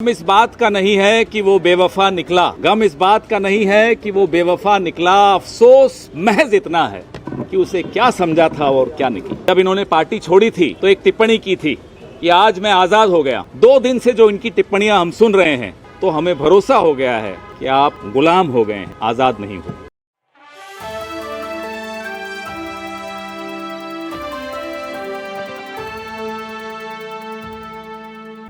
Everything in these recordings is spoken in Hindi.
गम इस बात का नहीं है कि वो बेवफा निकला, गम इस बात का नहीं है कि वो बेवफा निकला, अफसोस महज इतना है कि उसे क्या समझा था और क्या निकला। जब इन्होंने पार्टी छोड़ी थी तो एक टिप्पणी की थी कि आज मैं आजाद हो गया। 2 दिन से जो इनकी टिप्पणियां हम सुन रहे हैं तो हमें भरोसा हो गया है कि आप गुलाम हो गए हैं, आजाद नहीं हुए।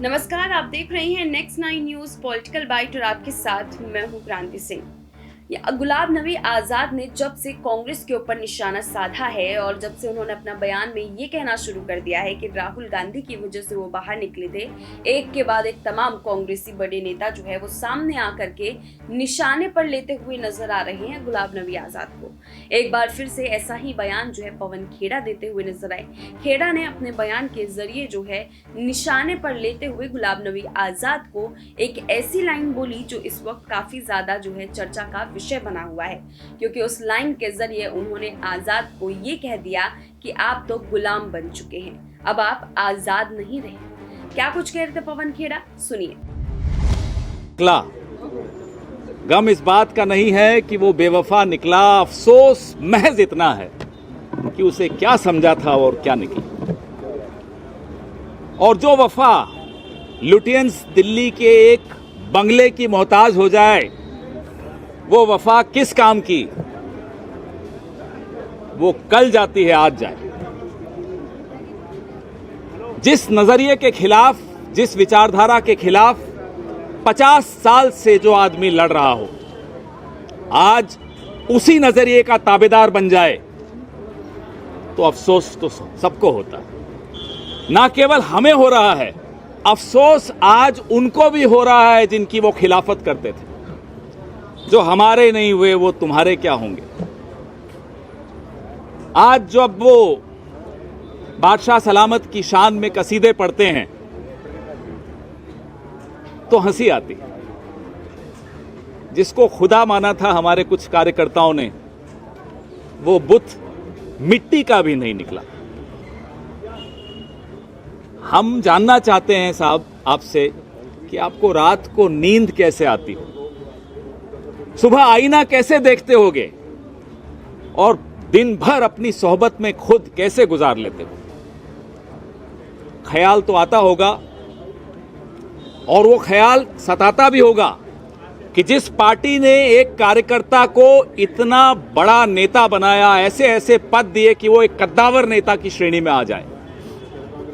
नमस्कार, आप देख रहे हैं नेक्स्ट 9 न्यूज पॉलिटिकल बाइट और आपके साथ मैं हूं क्रांति सिंह। गुलाम नबी आजाद ने जब से कांग्रेस के ऊपर निशाना साधा है और जब से उन्होंने अपना बयान में ये कहना शुरू कर दिया है कि राहुल गांधी की वजह से वो बाहर निकले थे, एक के बाद एक तमाम कांग्रेसी बड़े नेता जो है वो सामने आकर के निशाने पर लेते हुए नजर आ रहे हैं गुलाम नबी आजाद को। एक बार फिर से ऐसा ही बयान जो है पवन खेड़ा देते हुए नजर आए। खेड़ा ने अपने बयान के जरिए जो है निशाने पर लेते हुए गुलाम नबी आजाद को एक ऐसी लाइन बोली जो इस वक्त काफी ज्यादा जो है चर्चा का विषय बना हुआ है, क्योंकि उस लाइन के जरिए उन्होंने आजाद को ये कह दिया कि आप तो गुलाम बन चुके हैं, अब आप आजाद नहीं रहे। क्या कुछ कह रहे थे पवन खेड़ा, सुनिए। गम इस बात का नहीं है कि वो बेवफा निकला, अफसोस महज इतना है कि उसे क्या समझा था और क्या निकला। और जो वफा लुटियंस दिल्ली के एक बंगले की मोहताज हो जाए, वो वफा किस काम की? वो कल जाती है आज जाए। जिस नजरिए के खिलाफ, जिस विचारधारा के खिलाफ 50 साल से जो आदमी लड़ रहा हो, आज उसी नजरिए का ताबेदार बन जाए तो अफसोस तो सबको होता है। ना केवल हमें हो रहा है, अफसोस आज उनको भी हो रहा है जिनकी वो खिलाफत करते थे। जो हमारे नहीं हुए वो तुम्हारे क्या होंगे। आज जब वो बादशाह सलामत की शान में कसीदे पढ़ते हैं तो हंसी आती। जिसको खुदा माना था हमारे कुछ कार्यकर्ताओं ने, वो बुत मिट्टी का भी नहीं निकला। हम जानना चाहते हैं साहब आपसे कि आपको रात को नींद कैसे आती हो, सुबह आईना कैसे देखते होगे और दिन भर अपनी सोहबत में खुद कैसे गुजार लेते हो। ख्याल तो आता होगा और वो ख्याल सताता भी होगा कि जिस पार्टी ने एक कार्यकर्ता को इतना बड़ा नेता बनाया, ऐसे ऐसे पद दिए कि वो एक कद्दावर नेता की श्रेणी में आ जाए,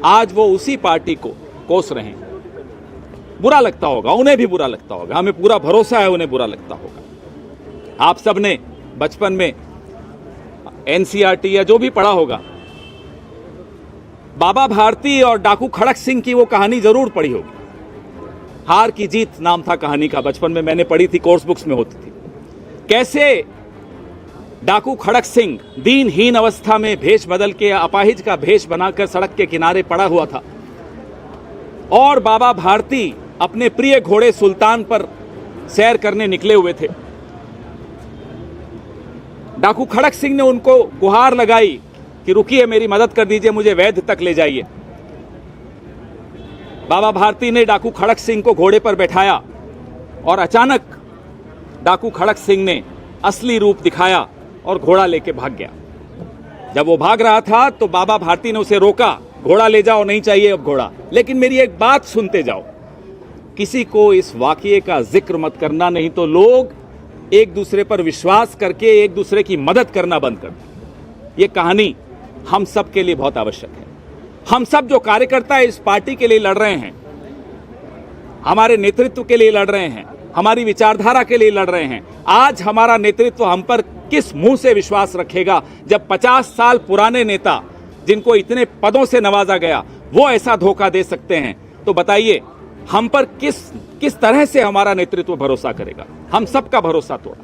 आज वो उसी पार्टी को कोस रहे हैं। बुरा लगता होगा, उन्हें भी बुरा लगता होगा, हमें पूरा भरोसा है उन्हें बुरा लगता होगा। आप सबने बचपन में एनसीईआरटी या जो भी पढ़ा होगा, बाबा भारती और डाकू खड़क सिंह की वो कहानी जरूर पढ़ी होगी। हार की जीत नाम था कहानी का, बचपन में मैंने पढ़ी थी, कोर्स बुक्स में होती थी। कैसे डाकू खड़क सिंह दीनहीन अवस्था में भेष बदल के अपाहिज का भेष बनाकर सड़क के किनारे पड़ा हुआ था और बाबा भारती अपने प्रिय घोड़े सुल्तान पर सैर करने निकले हुए थे। डाकू खड़क सिंह ने उनको गुहार लगाई कि रुकिए, मेरी मदद कर दीजिए, मुझे वैद्य तक ले जाइए। बाबा भारती ने डाकू खड़क सिंह को घोड़े पर बैठाया और अचानक डाकू खड़क सिंह ने असली रूप दिखाया और घोड़ा लेके भाग गया। जब वो भाग रहा था तो बाबा भारती ने उसे रोका, घोड़ा ले जाओ, नहीं चाहिए अब घोड़ा। लेकिन मेरी एक बात सुनते जाओ, किसी को इस वाकये का जिक्र मत करना, नहीं तो लोग एक दूसरे पर विश्वास करके एक दूसरे की मदद करना बंद कर दें। ये कहानी हम सब के लिए बहुत आवश्यक है। हम सब जो कार्यकर्ता इस पार्टी के लिए लड़ रहे हैं, हमारे नेतृत्व के लिए लड़ रहे हैं, हमारी विचारधारा के लिए लड़ रहे हैं, आज हमारा नेतृत्व हम पर किस मुंह से विश्वास रखेगा जब 50 साल पुराने नेता जिनको इतने पदों से नवाजा गया वो ऐसा धोखा दे सकते हैं। तो बताइए हम पर किस तरह से हमारा नेतृत्व भरोसा करेगा। हम सबका भरोसा तोड़ा,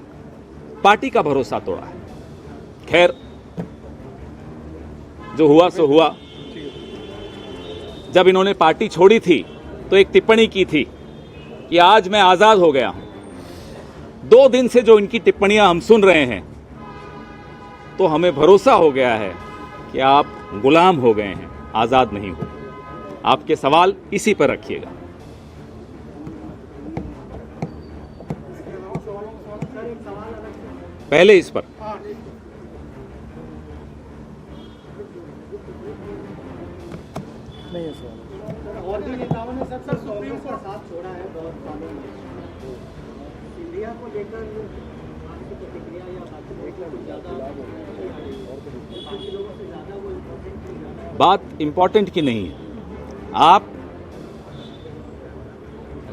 पार्टी का भरोसा तोड़ा है। खैर, जो हुआ सो हुआ। जब इन्होंने पार्टी छोड़ी थी तो एक टिप्पणी की थी कि आज मैं आजाद हो गया हूं। 2 दिन से जो इनकी टिप्पणियां हम सुन रहे हैं तो हमें भरोसा हो गया है कि आप गुलाम हो गए हैं, आजाद नहीं हुए। आपके सवाल इसी पर रखिएगा। पहले इस पर नहीं है सवाल। और भी नेताओं ने सर सुप्रीम कोर्ट का साथ छोड़ा है बहुत सालों में, इंडिया को लेकर आपकी प्रतिक्रिया या बात इम्पोर्टेंट की नहीं है। आप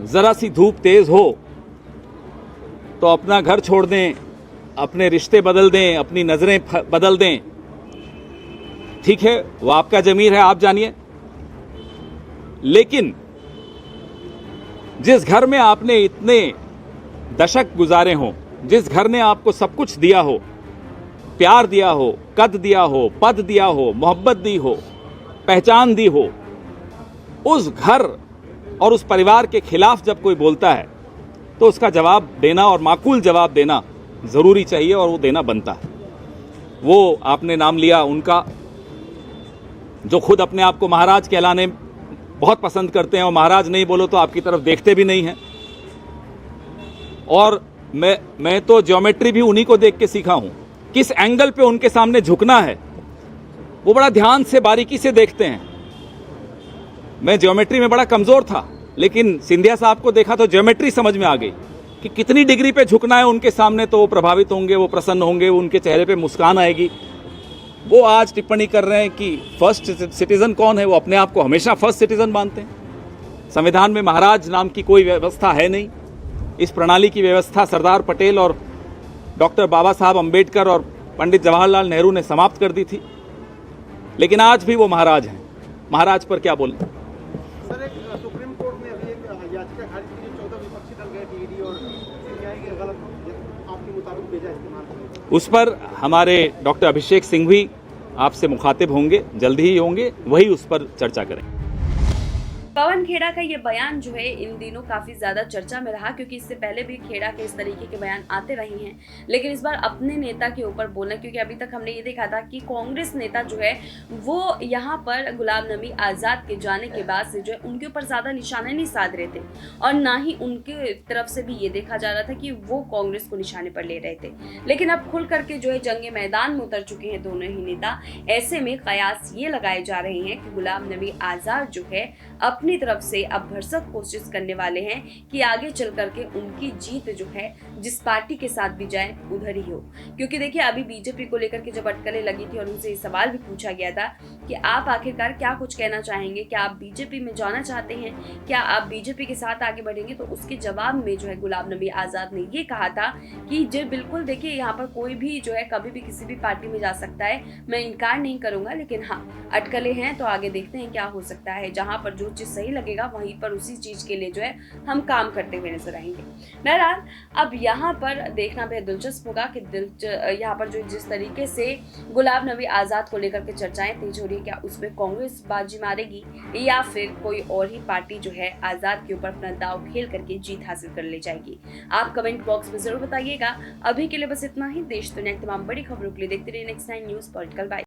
जरा सी धूप तेज हो तो अपना घर छोड़ दें, अपने रिश्ते बदल दें, अपनी नजरें बदल दें, ठीक है, वो आपका जमीर है, आप जानिए। लेकिन जिस घर में आपने इतने दशक गुजारे हों, जिस घर ने आपको सब कुछ दिया हो, प्यार दिया हो, कद दिया हो, पद दिया हो, मोहब्बत दी हो, पहचान दी हो, उस घर और उस परिवार के खिलाफ जब कोई बोलता है तो उसका जवाब देना और माकूल जवाब देना जरूरी चाहिए और वो देना बनता है। वो आपने नाम लिया उनका, जो खुद अपने आप को महाराज कहलाने बहुत पसंद करते हैं और महाराज नहीं बोलो तो आपकी तरफ देखते भी नहीं हैं। और मैं तो ज्योमेट्री भी उन्हीं को देख के सीखा हूं। किस एंगल पे उनके सामने झुकना है वो बड़ा ध्यान से बारीकी से देखते हैं। मैं ज्योमेट्री में बड़ा कमजोर था, लेकिन सिंधिया साहब को देखा तो ज्योमेट्री समझ में आ गई कि कितनी डिग्री पे झुकना है उनके सामने, तो वो प्रभावित होंगे, वो प्रसन्न होंगे, उनके चेहरे पे मुस्कान आएगी। वो आज टिप्पणी कर रहे हैं कि फर्स्ट सिटीजन कौन है, वो अपने आप को हमेशा फर्स्ट सिटीजन मानते हैं। संविधान में महाराज नाम की कोई व्यवस्था है नहीं। इस प्रणाली की व्यवस्था सरदार पटेल और डॉक्टर बाबा साहब अम्बेडकर और पंडित जवाहरलाल नेहरू ने समाप्त कर दी थी, लेकिन आज भी वो महाराज हैं। महाराज पर क्या बोलें। सर, एक सुप्रीम कोर्ट ने अभी एक याचिका खारिज की, 14 विपक्षी दल गए टीडी और सीबीआई के गलत आपके मुताबिक भेजा इस्तेमाल करें। उस पर हमारे डॉक्टर अभिषेक सिंह भी आपसे मुखातिब होंगे, जल्दी ही होंगे, वही उस पर चर्चा करें। पवन खेड़ा का ये बयान जो है इन दिनों काफी ज्यादा चर्चा में रहा, क्योंकि इससे पहले भी खेड़ा के इस तरीके के बयान आते रहे हैं, लेकिन इस बार अपने नेता के ऊपर बोलना, क्योंकि अभी तक हमने ये देखा था कि कांग्रेस नेता जो है वो यहाँ पर गुलाम नबी आजाद के जाने के बाद से जो है उनके ऊपर ज्यादा निशाने नहीं साध रहे थे, और ना ही उनके तरफ से भी ये देखा जा रहा था कि वो कांग्रेस को निशाने पर ले रहे थे। लेकिन अब खुल करके जो है जंगे मैदान में उतर चुके हैं दोनों ही नेता। ऐसे में कयास ये लगाए जा रहे हैं कि गुलाम नबी आजाद जो है अपनी तरफ से अब भरसक कोशिश करने वाले हैं कि आगे चल करके उनकी जीत जो है जिस पार्टी के साथ भी जाए उधर ही हो। क्योंकि देखिए, अभी बीजेपी को लेकर के जब अटकलें लगी थी और उनसे ये सवाल भी पूछा गया था कि आप आखिरकार क्या कुछ कहना चाहेंगे, क्या आप बीजेपी में जाना चाहते हैं, क्या आप बीजेपी के साथ आगे बढ़ेंगे, तो उसके जवाब में जो है गुलाम नबी आजाद ने ये कहा था कि जो बिल्कुल देखिए, यहाँ पर कोई भी जो है कभी भी किसी भी पार्टी में जा सकता है, मैं इनकार नहीं करूंगा, लेकिन हाँ, अटकलें हैं तो आगे देखते हैं क्या हो सकता है। जहां पर जो चीज सही लगेगा वहीं पर उसी चीज के लिए जो है हम काम करते हुए नजर आएंगे। बहरहाल अब यहाँ पर देखना बेहद दिलचस्प होगा कि यहाँ पर जो जिस तरीके से गुलाम नबी आजाद को लेकर के चर्चाएं तेज हो रही है, क्या उसमें कांग्रेस बाजी मारेगी या फिर कोई और ही पार्टी जो है आजाद के ऊपर अपना दाव खेल करके जीत हासिल कर ले जाएगी। आप कमेंट बॉक्स में जरूर बताइएगा। अभी के लिए बस इतना ही। देश दुनिया की तमाम बड़ी खबरों के लिए देखते रहिए नेक्स्ट 9 न्यूज़ पॉलिटिकल बाइट।